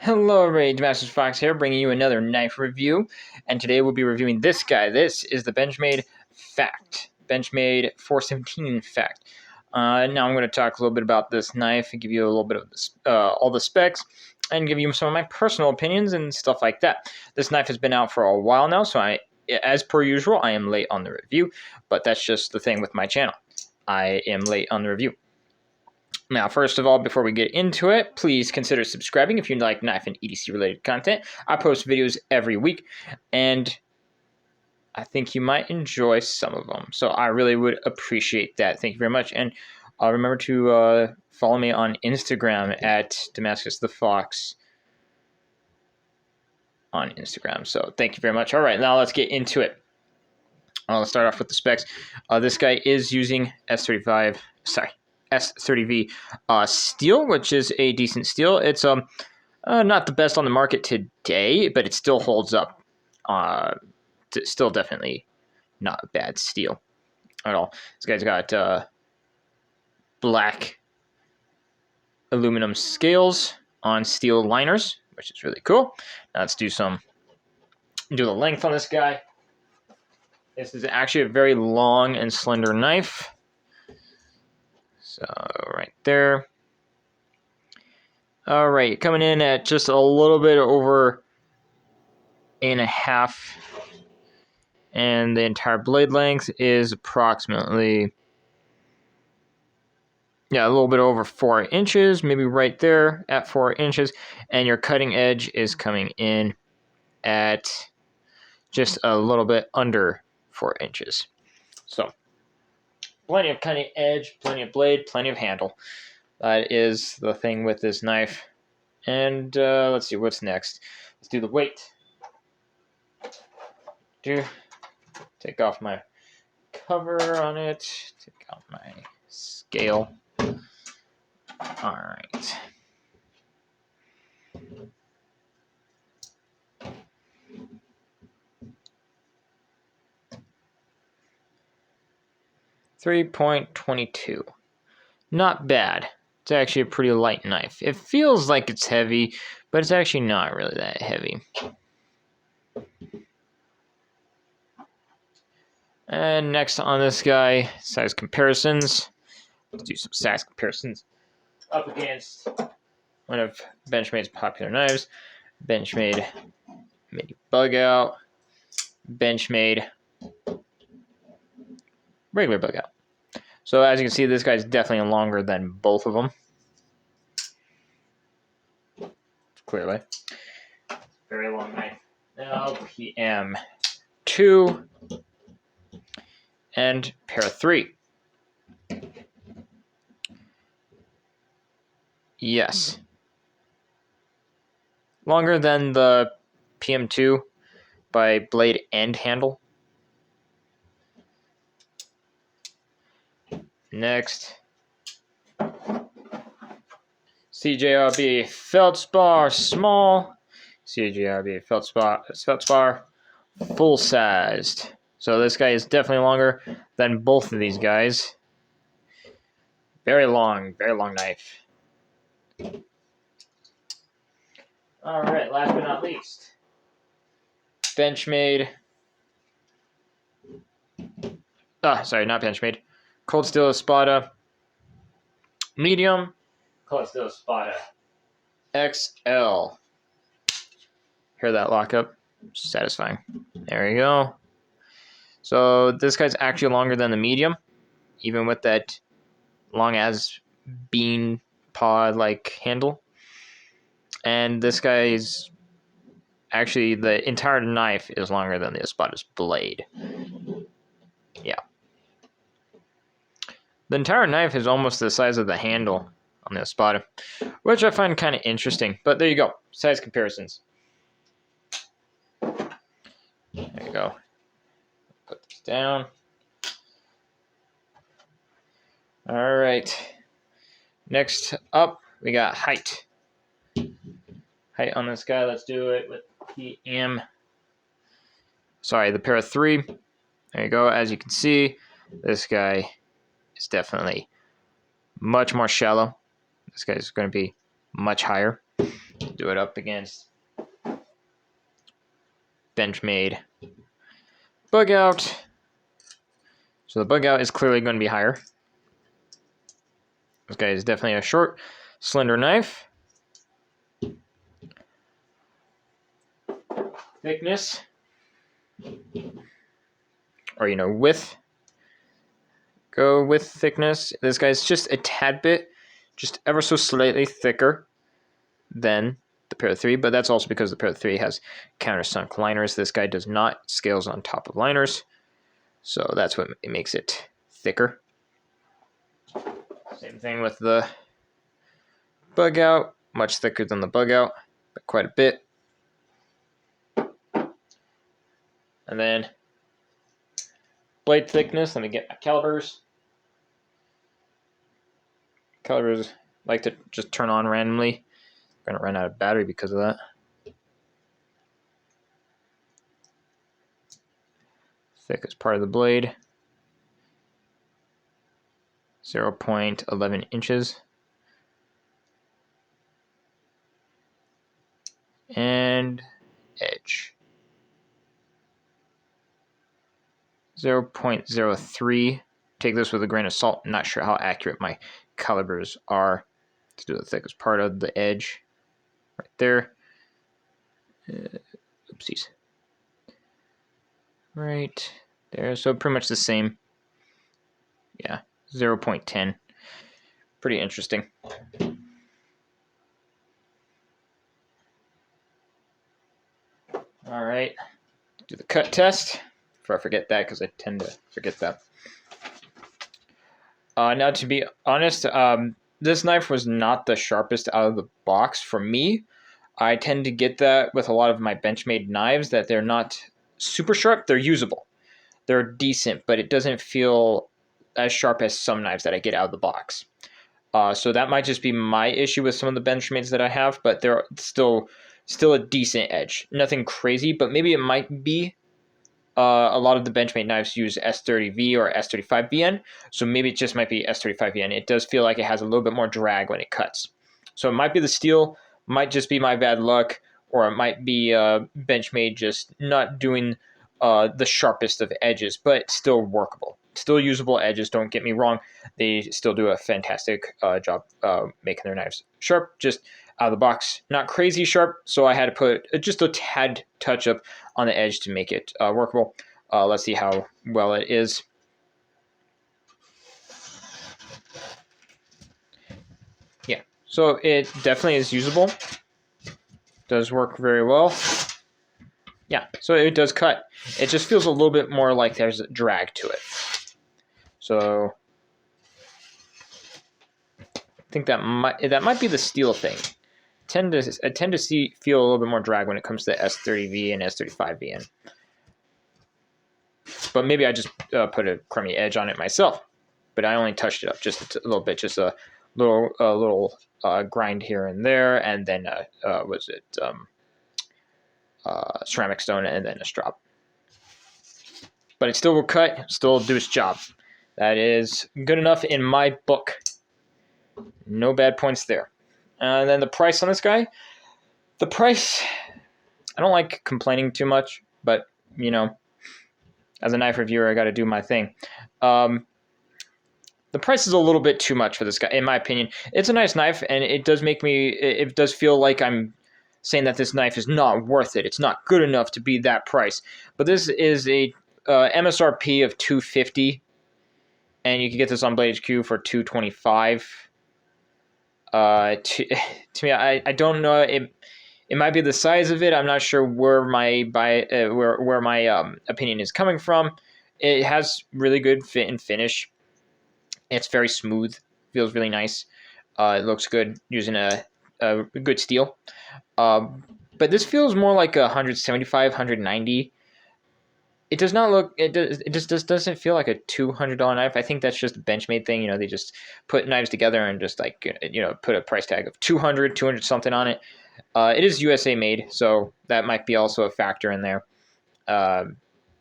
Hello, Rage Masters Fox here, bringing you another knife review. And today we'll be reviewing this guy. This is the Benchmade Fact, Benchmade 417 Fact. Now I'm going to talk a little bit about this knife and give you a little bit of all the specs and give you some of my personal opinions and stuff like that. This knife has been out for a while now, so as per usual, I am late on the review, but that's just the thing with my channel. I am late on the review. Now, first of all, before we get into it, please consider subscribing if you like knife and EDC related content. I post videos every week, and I think you might enjoy some of them. So I really would appreciate that. Thank you very much. And remember to follow me on Instagram at Damascus the Fox on Instagram. So thank you very much. All right, now let's get into it. Let's start off with the specs. This guy is using S30V steel, which is a decent steel. It's not the best on the market today, but it still holds up. Still definitely not a bad steel at all. This guy's got black aluminum scales on steel liners, which is really cool. Now let's do the length on this guy. This is actually a very long and slender knife. So right there. All right, coming in at just a little bit over 8.5, and the entire blade length is approximately, a little bit over 4 inches, maybe right there at 4 inches, and your cutting edge is coming in at just a little bit under 4 inches. So plenty of cutting edge, plenty of blade, plenty of handle. That is the thing with this knife. And let's see what's next. Let's do the weight. Take off my cover on it. Take out my scale. All right. .22. Not bad. It's actually a pretty light knife. It feels like it's heavy, but it's actually not really that heavy. And next on this guy, size comparisons. Let's do some size comparisons up against one of Benchmade's popular knives. Benchmade Mini Bug Out. Benchmade regular Bug Out. So as you can see, this guy's definitely longer than both of them. Clearly. Very long knife. Now PM2 and pair 3. Yes. Longer than the PM2 by blade and handle. Next, CJRB Feldspar small, CJRB Feldspar full sized. So this guy is definitely longer than both of these guys. Very long knife. All right, last but not least, Benchmade. Sorry, not Benchmade. Cold Steel Espada medium, Cold Steel Espada XL. Hear that lockup? Satisfying. There you go. So this guy's actually longer than the medium, even with that long as bean pod like handle. And this guy's actually, the entire knife is longer than the Espada's blade. Yeah. The entire knife is almost the size of the handle on the Espada, which I find kind of interesting. But there you go. Size comparisons. There you go. Put this down. All right. Next up, we got height. Height on this guy. Let's do it with PM. Sorry, the pair of 3. There you go. As you can see, this guy is definitely much more shallow. This guy's going to be much higher. Do do it up against Benchmade Bug Out. So the Bug Out is clearly going to be higher. This guy is definitely a short, slender knife. Thickness, or width. Go with thickness. This guy's just a tad bit, just ever so slightly thicker than the Para 3, but that's also because the Para 3 has countersunk liners. This guy does not. Scales on top of liners, so that's what makes it thicker. Same thing with the Bug Out, much thicker than the Bug Out, but quite a bit. And then blade thickness, let me get my calibers. Calibers like to just turn on randomly. I'm gonna run out of battery because of that. Thickest part of the blade, 0.11 inches. And edge, 0.03. Take this with a grain of salt. I'm not sure how accurate my calibers are to do the thickest part of the edge. Right there. Oopsies. Right there. So pretty much the same. Yeah, 0.10. Pretty interesting. All right, do the cut test. Before I forget that, because I tend to forget that. Now, to be honest, this knife was not the sharpest out of the box for me. I tend to get that with a lot of my Benchmade knives, that they're not super sharp. They're usable. They're decent, but it doesn't feel as sharp as some knives that I get out of the box. So that might just be my issue with some of the Benchmades that I have, but they're still a decent edge. Nothing crazy, but maybe it might be a lot of the Benchmade knives use S30V or S35VN, so maybe it just might be S35VN. It does feel like it has a little bit more drag when it cuts. So it might be the steel, might just be my bad luck, or it might be Benchmade just not doing the sharpest of edges, but still workable. Still usable edges, don't get me wrong. They still do a fantastic job making their knives sharp, just out of the box. Not crazy sharp, so I had to put just a tad touch up on the edge to make it workable. Let's see how well it is. Yeah, so it definitely is usable. Does work very well. Yeah, so it does cut. It just feels a little bit more like there's a drag to it. So I think that might be the steel thing. I tend to feel a little bit more drag when it comes to S30V and S35VN. But maybe I just put a crummy edge on it myself. But I only touched it up just a little bit, just a little grind here and there, and then ceramic stone, and then a strop. But it still will cut, still do its job. That is good enough in my book. No bad points there. And then the price on this guy. The price, I don't like complaining too much, but, as a knife reviewer, I got to do my thing. The price is a little bit too much for this guy, in my opinion. It's a nice knife, and it does feel like I'm saying that this knife is not worth it. It's not good enough to be that price. But this is a MSRP of $250, and you can get this on Blade HQ for $225. To me, I don't know. It might be the size of it. I'm not sure where my opinion is coming from. It has really good fit and finish. It's very smooth. Feels really nice. It looks good using a good steel. But this feels more like 175, 190. It does not look. It just doesn't feel like a $200 knife. I think that's just a Benchmade thing. They just put knives together and just put a price tag of 200 something on it. It is USA made, so that might be also a factor in there.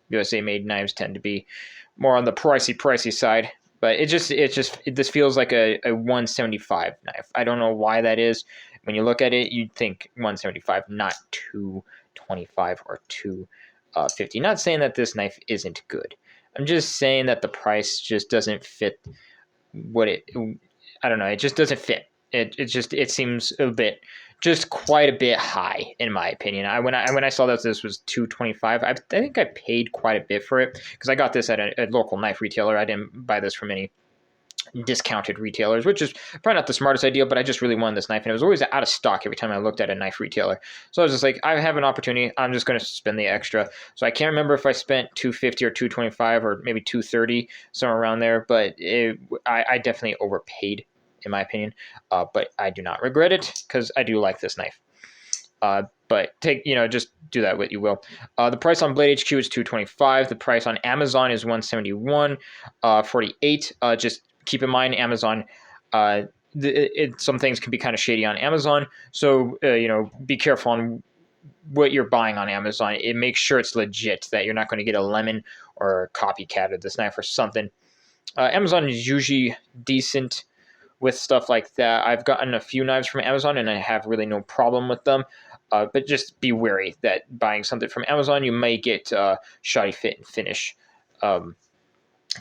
USA made knives tend to be more on the pricey side, but this feels like a 175 knife. I don't know why that is. when you look at it, you'd think 175, not 225 or 250. Not saying that this knife isn't good. I'm just saying that the price just doesn't fit what it. I don't know. It just doesn't fit. It seems a bit, just quite a bit high in my opinion. When I saw that this was 225, I think I paid quite a bit for it because I got this at a local knife retailer. I didn't buy this from any discounted retailers, which is probably not the smartest idea, but I just really wanted this knife, and it was always out of stock every time I looked at a knife retailer. So I was just like, I have an opportunity, I'm just going to spend the extra. So I can't remember if I spent $250 or $225 or maybe $230, somewhere around there, but I definitely overpaid in my opinion, but I do not regret it because I do like this knife. But just do that what you will. The price on Blade HQ is $225. The price on Amazon is $171.48. Just keep in mind, Amazon, some things can be kind of shady on Amazon. So, be careful on what you're buying on Amazon. It makes sure it's legit, that you're not going to get a lemon or a copycat of this knife or something. Amazon is usually decent with stuff like that. I've gotten a few knives from Amazon and I have really no problem with them. But just be wary that buying something from Amazon, you may get shoddy fit and finish.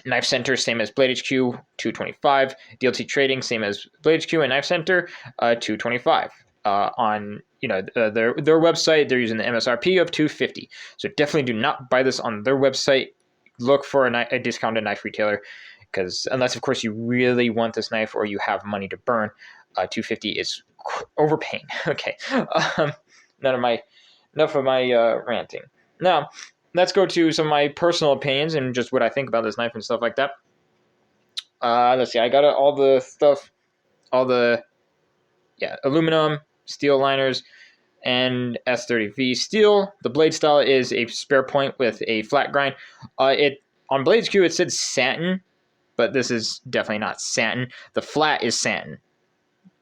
Knife Center, same as Blade HQ, $225. DLT Trading, same as Blade HQ and Knife Center, $225. On their website, they're using the MSRP of $250. So definitely do not buy this on their website. Look for a discounted knife retailer, because unless of course you really want this knife or you have money to burn, $250 is overpaying. Okay, enough of my ranting. Now let's go to some of my personal opinions and just what I think about this knife and stuff like that. Let's see. I got all the stuff, aluminum, steel liners, and S30V steel. The blade style is a spare point with a flat grind. On Blade HQ it said satin, but this is definitely not satin. The flat is satin.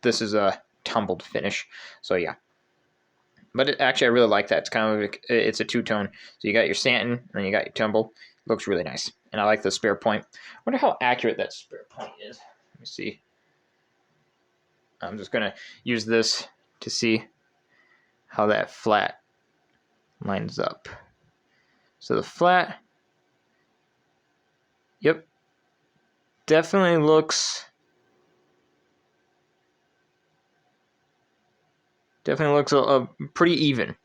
This is a tumbled finish. So yeah. But actually, I really like that. It's kind of it's a two-tone. So you got your satin, and you got your tumble. Looks really nice. And I like the spare point. I wonder how accurate that spare point is. Let me see. I'm just going to use this to see how that flat lines up. So the flat, yep, definitely looks pretty even.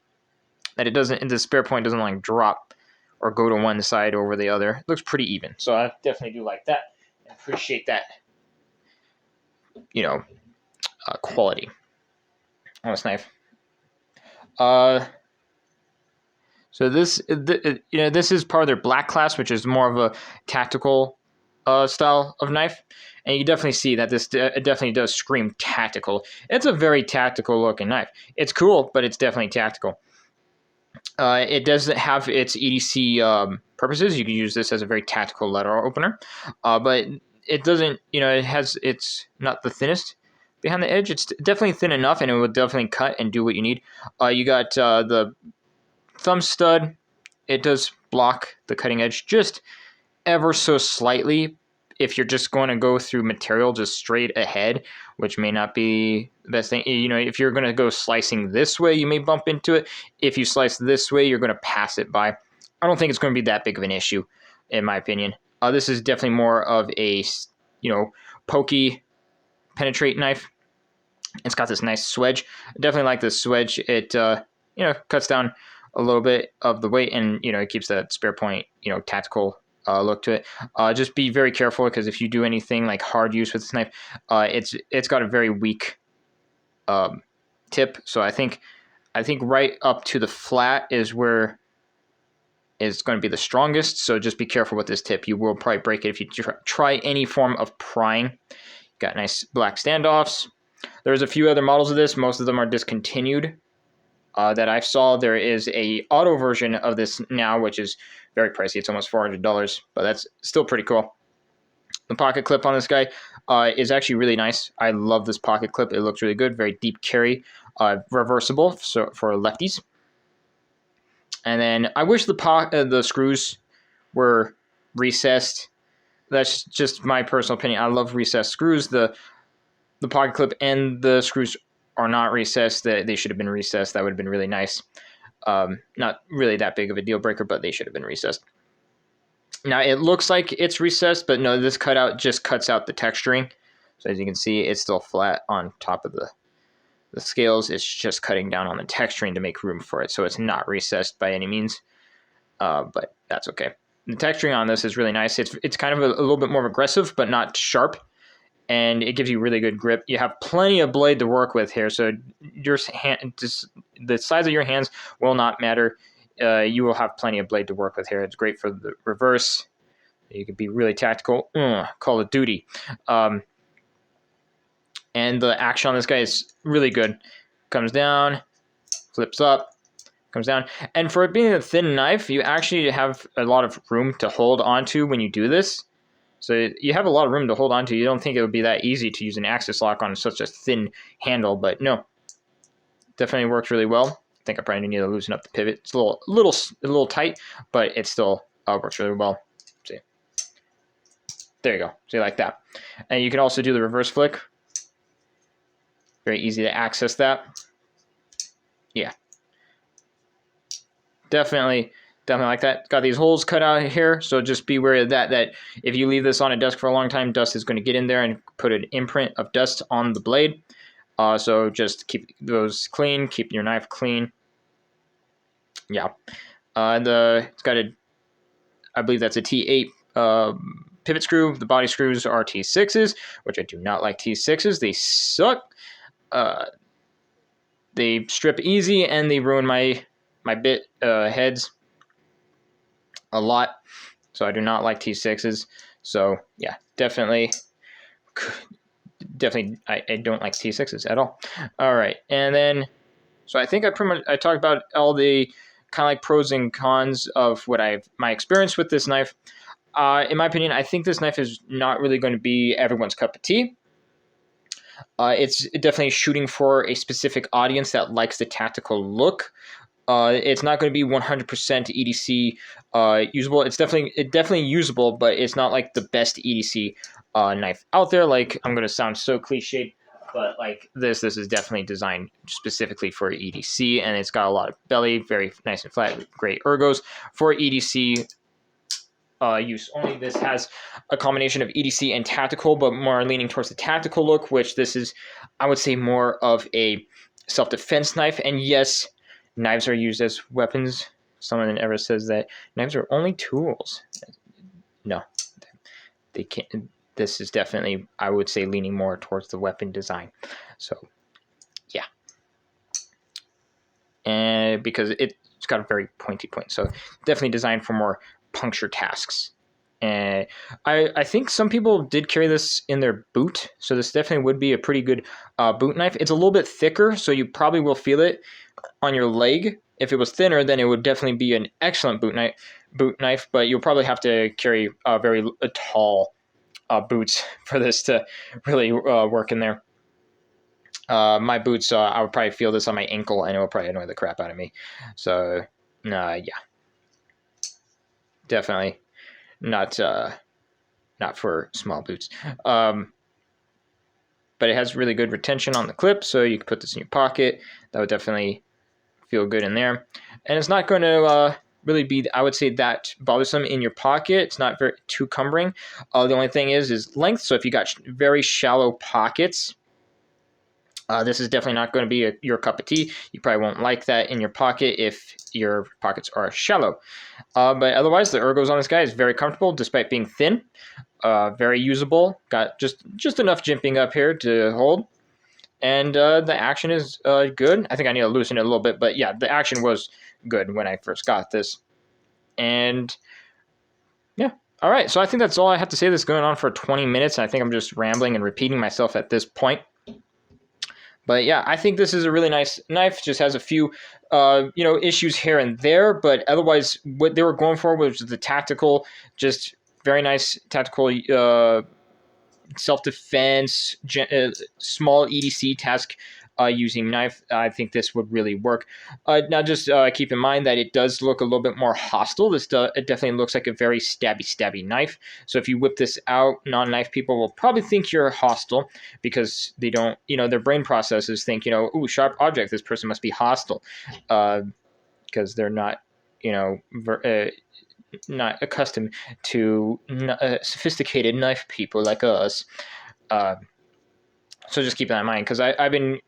That it doesn't, the spare point doesn't like drop or go to one side over the other. It looks pretty even. So I definitely do like that. I appreciate that, quality on this knife. So this is part of their black class, which is more of a tactical style of knife, and you definitely see that this definitely does scream tactical. It's a very tactical looking knife. It's cool, but it's definitely tactical. It does have its EDC purposes. You can use this as a very tactical letter opener, but it doesn't. It's not the thinnest behind the edge. It's definitely thin enough, and it will definitely cut and do what you need. You got the thumb stud. It does block the cutting edge just ever so slightly if you're just going to go through material just straight ahead, which may not be the best thing. If you're going to go slicing this way, you may bump into it. If you slice this way, you're going to pass it by. I don't think it's going to be that big of an issue, in my opinion. This is definitely more of a, pokey penetrate knife. It's got this nice swedge. I definitely like this swedge. It, cuts down a little bit of the weight, and, it keeps that spare point, tactical look to it. Just be very careful, because if you do anything like hard use with this knife, it's got a very weak tip. So I think right up to the flat is where it's going to be the strongest. So just be careful with this tip. You will probably break it if you try any form of prying. Got nice black standoffs. There's a few other models of this. Most of them are discontinued. That I saw. There is a auto version of this now, which is very pricey. It's almost $400, but that's still pretty cool. The pocket clip on this guy is actually really nice. I love this pocket clip. It looks really good. Very deep carry, reversible for lefties. And then I wish the screws were recessed. That's just my personal opinion. I love recessed screws. The pocket clip and the screws are not recessed, that they should have been recessed. That would have been really nice. Not really that big of a deal breaker, but they should have been recessed. Now it looks like it's recessed, but no, this cutout just cuts out the texturing. So as you can see, it's still flat on top of the scales. It's just cutting down on the texturing to make room for it. So it's not recessed by any means, but that's okay. The texturing on this is really nice. It's kind of a little bit more aggressive, but not sharp. And it gives you really good grip. You have plenty of blade to work with here, so the size of your hands will not matter. You will have plenty of blade to work with here. It's great for the reverse. You can be really tactical. Call of Duty. And the action on this guy is really good. Comes down, flips up, comes down. And for it being a thin knife, you actually have a lot of room to hold onto when you do this. So you have a lot of room to hold on to. You don't think it would be that easy to use an axis lock on such a thin handle, but no, definitely works really well. I think I probably need to loosen up the pivot. It's a little tight, but it still works really well. See, there you go. See, like that. And you can also do the reverse flick. Very easy to access that. Yeah, definitely like that. Got these holes cut out here, so just be wary of that if you leave this on a desk for a long time, dust is going to get in there and put an imprint of dust on the blade. So just keep those clean, keep your knife clean. Yeah. It's got I believe that's a T8 pivot screw. The body screws are T6s, which I do not like T6s. They suck. They strip easy and they ruin my bit heads a lot, so I do not like T6s. So yeah, definitely I don't like T6s at all. All right, and then so I think I talked about all the kind of like pros and cons of my experience with this knife. In my opinion, I think this knife is not really going to be everyone's cup of tea. It's definitely shooting for a specific audience that likes the tactical look. It's not going to be 100% EDC usable. It's definitely usable, but it's not like the best EDC knife out there. Like, I'm going to sound so cliched, but like this is definitely designed specifically for EDC, and it's got a lot of belly, very nice and flat, great ergos for EDC use only. This has a combination of EDC and tactical, but more leaning towards the tactical look, which this is, I would say, more of a self-defense knife. And yes, knives are used as weapons. Someone ever says that knives are only tools. No, they can't. This is definitely, I would say, leaning more towards the weapon design. So, yeah. And because it's got a very pointy point. So, definitely designed for more puncture tasks. And I think some people did carry this in their boot. So, this definitely would be a pretty good boot knife. It's a little bit thicker, so you probably will feel it on your leg. If it was thinner, then it would definitely be an excellent boot knife, but you'll probably have to carry very tall boots for this to really work in there. My boots, I would probably feel this on my ankle, and it will probably annoy the crap out of me. So, yeah, definitely not for small boots. But it has really good retention on the clip, so you can put this in your pocket. That would definitely feel good in there, and it's not going to really be, I would say, that bothersome in your pocket. It's not too cumbering. The only thing is length. So if you got very shallow pockets, this is definitely not going to be your cup of tea. You probably won't like that in your pocket if your pockets are shallow. But otherwise, the ergos on this guy is very comfortable despite being thin. Very usable. Got just enough jimping up here to hold. And the action is good. I think I need to loosen it a little bit. But yeah, the action was good when I first got this. And yeah. All right. So I think that's all I have to say. This is going on for 20 minutes. I think I'm just rambling and repeating myself at this point. But yeah, I think this is a really nice knife. Just has a few, issues here and there. But otherwise, what they were going for was the tactical, just very nice tactical self-defense, small EDC task using knife, I think this would really work. Now, just keep in mind that it does look a little bit more hostile. It definitely looks like a very stabby knife. So if you whip this out, non-knife people will probably think you're hostile because they don't, their brain processes think, ooh, sharp object, this person must be hostile, because they're not, not accustomed to sophisticated knife people like us. Uh, so just keep that in mind, because I've been,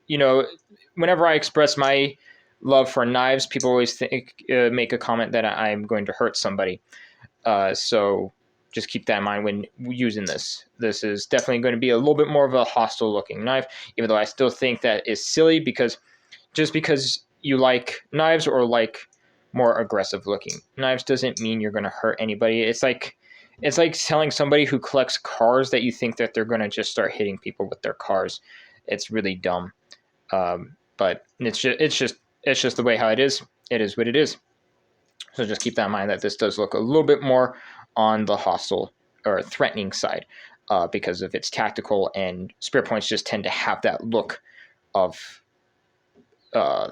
whenever I express my love for knives, people always make a comment that I'm going to hurt somebody. So just keep that in mind when using this. This is definitely going to be a little bit more of a hostile looking knife, even though I still think that is silly, because just because you like knives or like more aggressive looking knives doesn't mean you're going to hurt anybody. It's like telling somebody who collects cars that you think that they're going to just start hitting people with their cars. It's really dumb. But it's just the way how it is. It is what it is. So just keep that in mind, that this does look a little bit more on the hostile or threatening side, because of its tactical, and spear points just tend to have that look of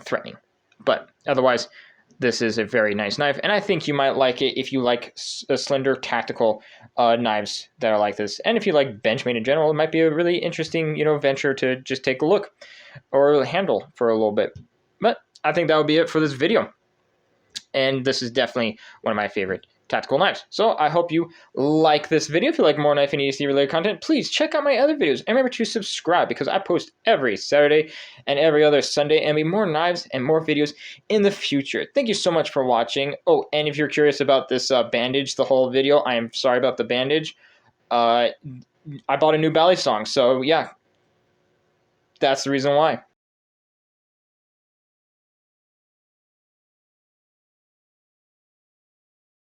threatening. But otherwise, this is a very nice knife, and I think you might like it if you like slender tactical knives that are like this. And if you like Benchmade in general, it might be a really interesting, venture to just take a look or handle for a little bit. But I think that would be it for this video. And this is definitely one of my favorite tactical knives. So I hope you like this video. If you like more knife and EDC related content, please check out my other videos. And remember to subscribe, because I post every Saturday and every other Sunday, and be more knives and more videos in the future. Thank you so much for watching. Oh, and if you're curious about this bandage the whole video, I am sorry about the bandage. I bought a new ballet song, so yeah, that's the reason why.